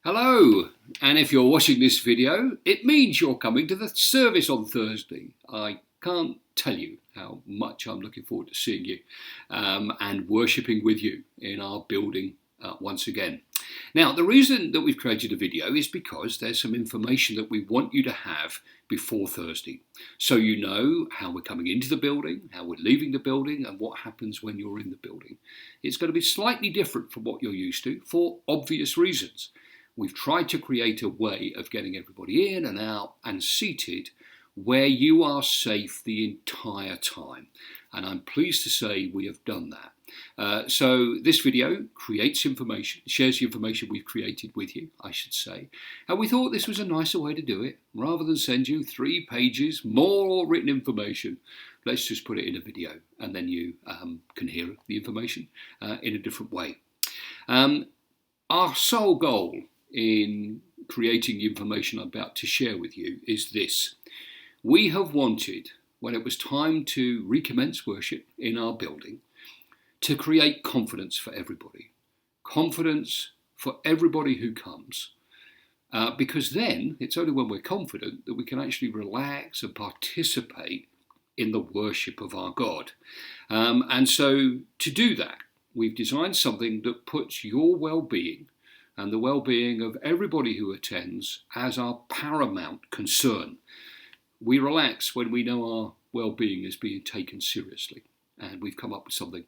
Hello, and if you're watching this video, it means you're coming to the service on Thursday. I can't tell you how much I'm looking forward to seeing you and worshipping with you in our building once again. Now, the reason that we've created a video is because there's some information that we want you to have before Thursday. So you know how we're coming into the building, how we're leaving the building, and what happens when you're in the building. It's going to be slightly different from what you're used to for obvious reasons. We've tried to create a way of getting everybody in and out and seated where you are safe the entire time. And I'm pleased to say we have done that. So this video creates information, shares the information we've created with you, I should say. And we thought this was a nicer way to do it. Rather than send you 3 pages, more written information, let's just put it in a video and then you can hear the information in a different way. Our sole goal in creating the information I'm about to share with you is this. We have wanted, when it was time to recommence worship in our building, to create confidence for everybody. Confidence for everybody who comes. Because then, it's only when we're confident that we can actually relax and participate in the worship of our God. And so, to do that, we've designed something that puts your well-being and the well-being of everybody who attends as our paramount concern. We relax when we know our well-being is being taken seriously, and we've come up with something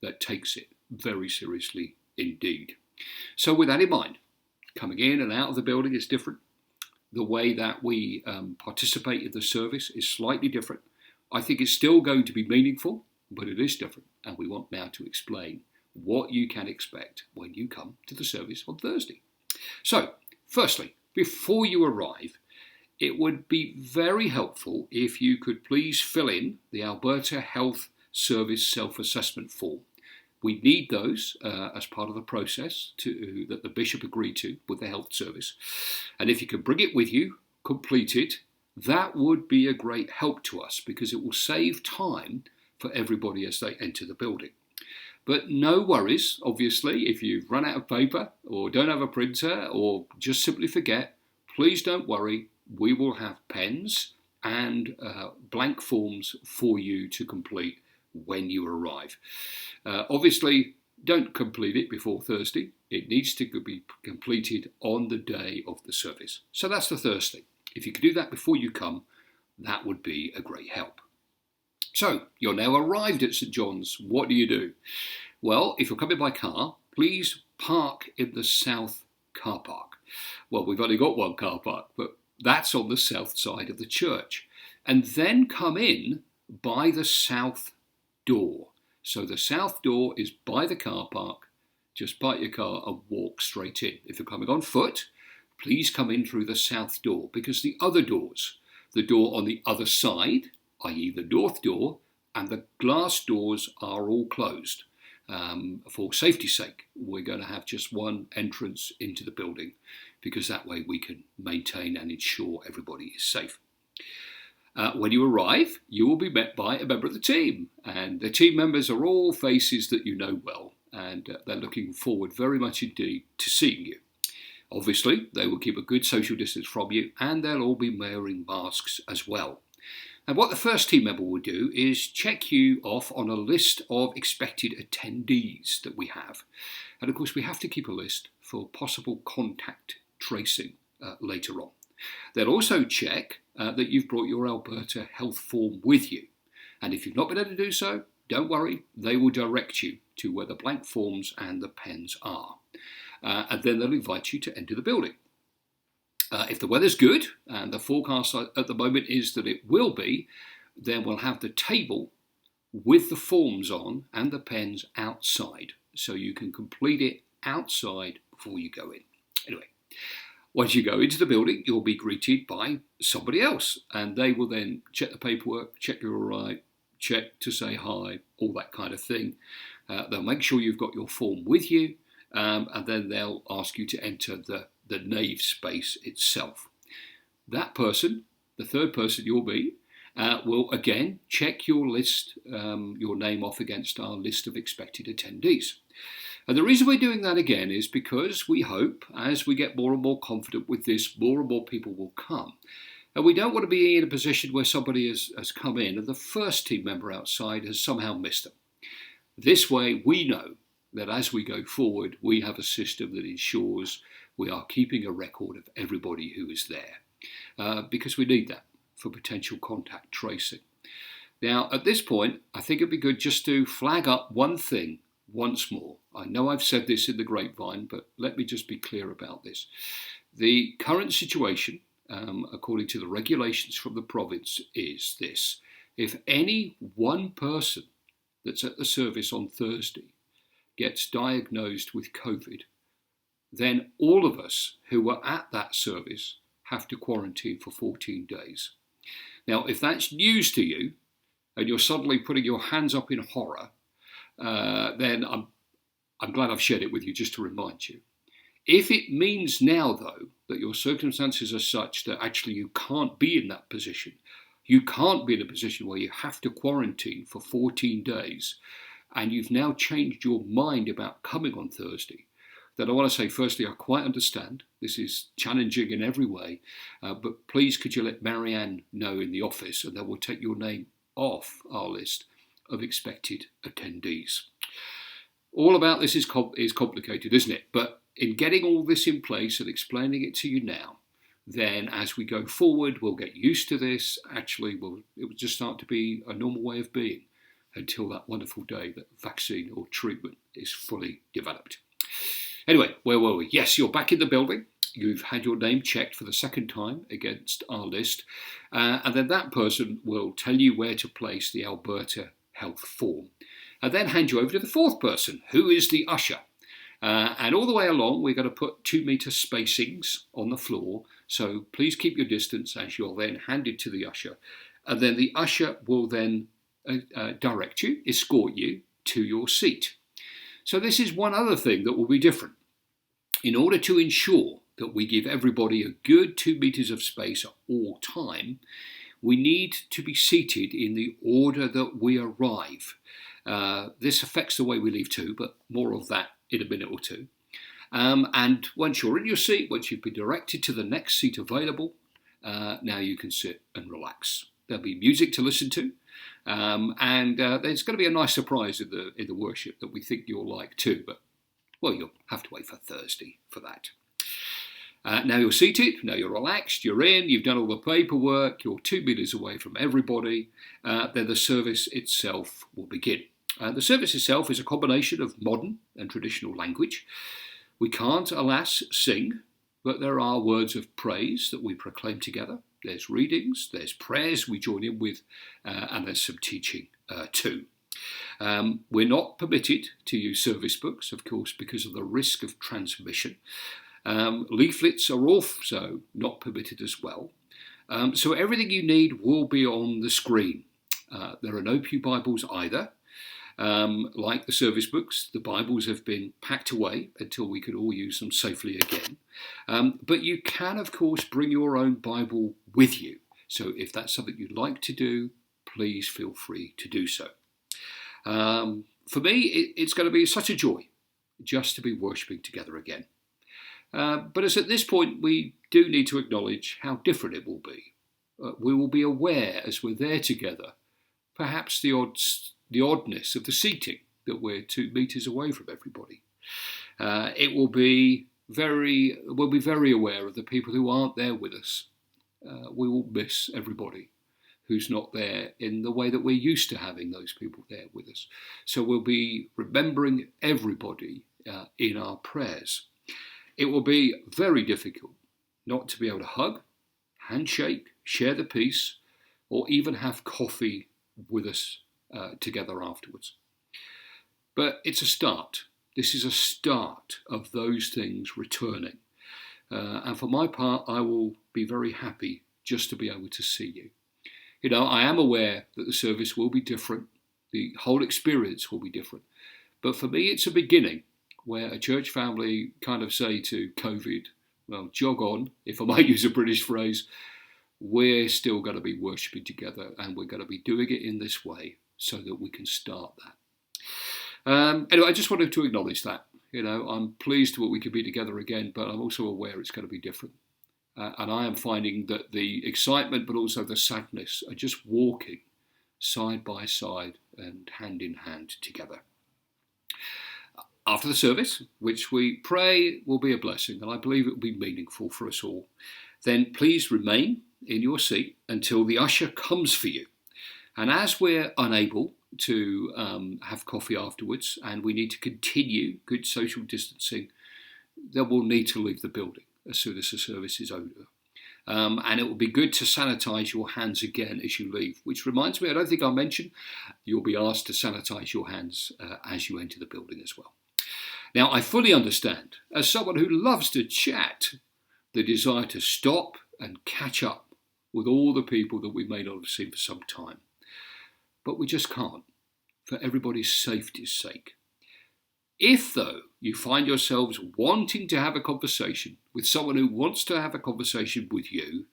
that takes it very seriously indeed. So with that in mind, coming in and out of the building is different. The way that we participate in the service is slightly different. I think it's still going to be meaningful, but it is different, and we want now to explain what you can expect when you come to the service on Thursday. So, firstly, before you arrive, it would be very helpful if you could please fill in the Alberta Health Service self-assessment form. We need those as part of the process that the Bishop agreed to with the Health Service. And if you can bring it with you, complete it, that would be a great help to us because it will save time for everybody as they enter the building. But no worries, obviously, if you've run out of paper or don't have a printer or just simply forget, please don't worry. We will have pens and blank forms for you to complete when you arrive. Obviously, don't complete it before Thursday. It needs to be completed on the day of the service. So that's the Thursday. If you could do that before you come, that would be a great help. So, you're now arrived at St John's. What do you do? Well, if you're coming by car, please park in the south car park. Well, we've only got one car park, but that's on the south side of the church. And then come in by the south door. So the south door is by the car park. Just park your car and walk straight in. If you're coming on foot, please come in through the south door because the other doors, the door on the other side, i.e. the north door, and the glass doors are all closed. For safety's sake, we're going to have just one entrance into the building because that way we can maintain and ensure everybody is safe. When you arrive, you will be met by a member of the team, and the team members are all faces that you know well, and they're looking forward very much indeed to seeing you. Obviously, they will keep a good social distance from you, and they'll all be wearing masks as well. And what the first team member will do is check you off on a list of expected attendees that we have. And of course, we have to keep a list for possible contact tracing later on. They'll also check that you've brought your Alberta Health form with you. And if you've not been able to do so, don't worry, they will direct you to where the blank forms and the pens are. And then they'll invite you to enter the building. If the weather's good, and the forecast at the moment is that it will be, then we'll have the table with the forms on and the pens outside. So you can complete it outside before you go in. Anyway, once you go into the building, you'll be greeted by somebody else. And they will then check the paperwork, check you're all right, check to say hi, all that kind of thing. They'll make sure you've got your form with you. And then they'll ask you to enter the nave space itself. That person, the third person you'll be, will again check your list, your name off against our list of expected attendees. And the reason we're doing that again is because we hope, as we get more and more confident with this, more and more people will come. And we don't want to be in a position where somebody has come in and the first team member outside has somehow missed them. This way, we know that as we go forward, we have a system that ensures we are keeping a record of everybody who is there, because we need that for potential contact tracing. Now, at this point, I think it'd be good just to flag up one thing once more. I know I've said this in the grapevine, but let me just be clear about this. The current situation, according to the regulations from the province, is this. If any one person that's at the service on Thursday gets diagnosed with COVID, then all of us who were at that service have to quarantine for 14 days. Now, if that's news to you, and you're suddenly putting your hands up in horror, then I'm glad I've shared it with you just to remind you. If it means now, though, that your circumstances are such that actually you can't be in that position, you can't be in a position where you have to quarantine for 14 days, and you've now changed your mind about coming on Thursday, then I want to say, firstly, I quite understand. This is challenging in every way, but please could you let Marianne know in the office, and then we'll take your name off our list of expected attendees. All about this is complicated, isn't it? But in getting all this in place and explaining it to you now, then as we go forward, we'll get used to this. Actually, it will just start to be a normal way of being until that wonderful day that vaccine or treatment is fully developed. Anyway, where were we? Yes, you're back in the building. You've had your name checked for the second time against our list. And then that person will tell you where to place the Alberta Health form. And then hand you over to the fourth person, who is the usher. And all the way along, we're going to put 2 metre spacings on the floor. So please keep your distance as you're then handed to the usher. And then the usher will then direct you, escort you to your seat. So this is one other thing that will be different. In order to ensure that we give everybody a good 2 metres of space at all time, we need to be seated in the order that we arrive. This affects the way we leave too, but more of that in a minute or two. And once you're in your seat, once you've been directed to the next seat available, now you can sit and relax. There'll be music to listen to, and there's going to be a nice surprise in the worship that we think you'll like too. But well, you'll have to wait for Thursday for that. Now you're seated, now you're relaxed, you're in, you've done all the paperwork, you're 2 metres away from everybody, then the service itself will begin. The service itself is a combination of modern and traditional language. We can't, alas, sing, but there are words of praise that we proclaim together. There's readings, there's prayers we join in with, and there's some teaching too. We're not permitted to use service books, of course, because of the risk of transmission. Leaflets are also not permitted as well. So everything you need will be on the screen. There are no pew Bibles either. Like the service books, the Bibles have been packed away until we could all use them safely again. But you can, of course, bring your own Bible with you. So if that's something you'd like to do, please feel free to do so. For me, it's going to be such a joy just to be worshipping together again. But as at this point, we do need to acknowledge how different it will be. We will be aware as we're there together, perhaps the oddness of the seating, that we're 2 metres away from everybody. We'll be very aware of the people who aren't there with us. We will miss everybody who's not there in the way that we're used to having those people there with us. So we'll be remembering everybody in our prayers. It will be very difficult not to be able to hug, handshake, share the peace, or even have coffee with us together afterwards. But it's a start. This is a start of those things returning. And for my part, I will be very happy just to be able to see you. You know, I am aware that the service will be different. The whole experience will be different. But for me, it's a beginning where a church family kind of say to COVID, well, jog on, if I might use a British phrase, we're still going to be worshipping together and we're going to be doing it in this way so that we can start that. Anyway, I just wanted to acknowledge that. I'm pleased that we could be together again, but I'm also aware it's going to be different. And I am finding that the excitement, but also the sadness, are just walking side by side and hand in hand together. After the service, which we pray will be a blessing, and I believe it will be meaningful for us all, then please remain in your seat until the usher comes for you. And as we're unable to have coffee afterwards and we need to continue good social distancing, then we'll need to leave the building as soon as the service is over. And it will be good to sanitize your hands again as you leave, which reminds me, I don't think I mentioned, you'll be asked to sanitize your hands as you enter the building as well. Now, I fully understand, as someone who loves to chat, the desire to stop and catch up with all the people that we may not have seen for some time. But we just can't, for everybody's safety's sake. If, though, you find yourselves wanting to have a conversation with someone who wants to have a conversation with you,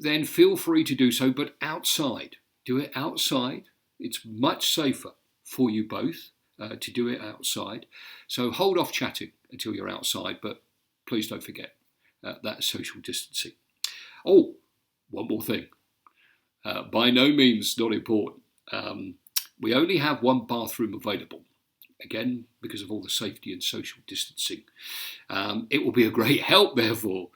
then feel free to do so, but outside. Do it outside. It's much safer for you both to do it outside. So hold off chatting until you're outside, but please don't forget that social distancing. Oh, one more thing. By no means not important. We only have one bathroom available. Again, because of all the safety and social distancing. It will be a great help, therefore,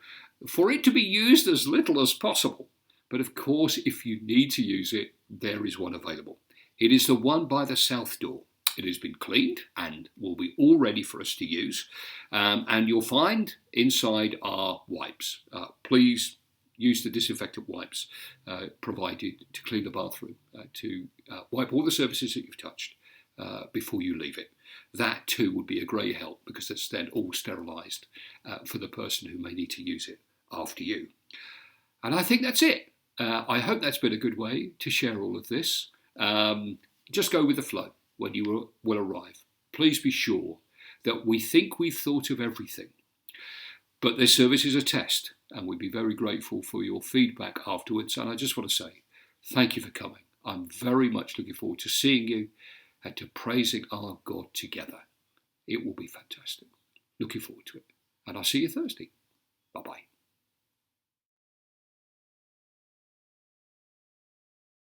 for it to be used as little as possible. But of course, if you need to use it, there is one available. It is the one by the south door. It has been cleaned and will be all ready for us to use. And you'll find inside are wipes. Please use the disinfectant wipes provided to clean the bathroom, to wipe all the surfaces that you've touched before you leave it. That too would be a great help because it's then all sterilised for the person who may need to use it after you. And I think that's it. I hope that's been a good way to share all of this. Just go with the flow when you will arrive. Please be sure that we think we've thought of everything. But this service is a test, and we'd be very grateful for your feedback afterwards. And I just want to say thank you for coming. I'm very much looking forward to seeing you and to praising our God together. It will be fantastic. Looking forward to it. And I'll see you Thursday. Bye-bye.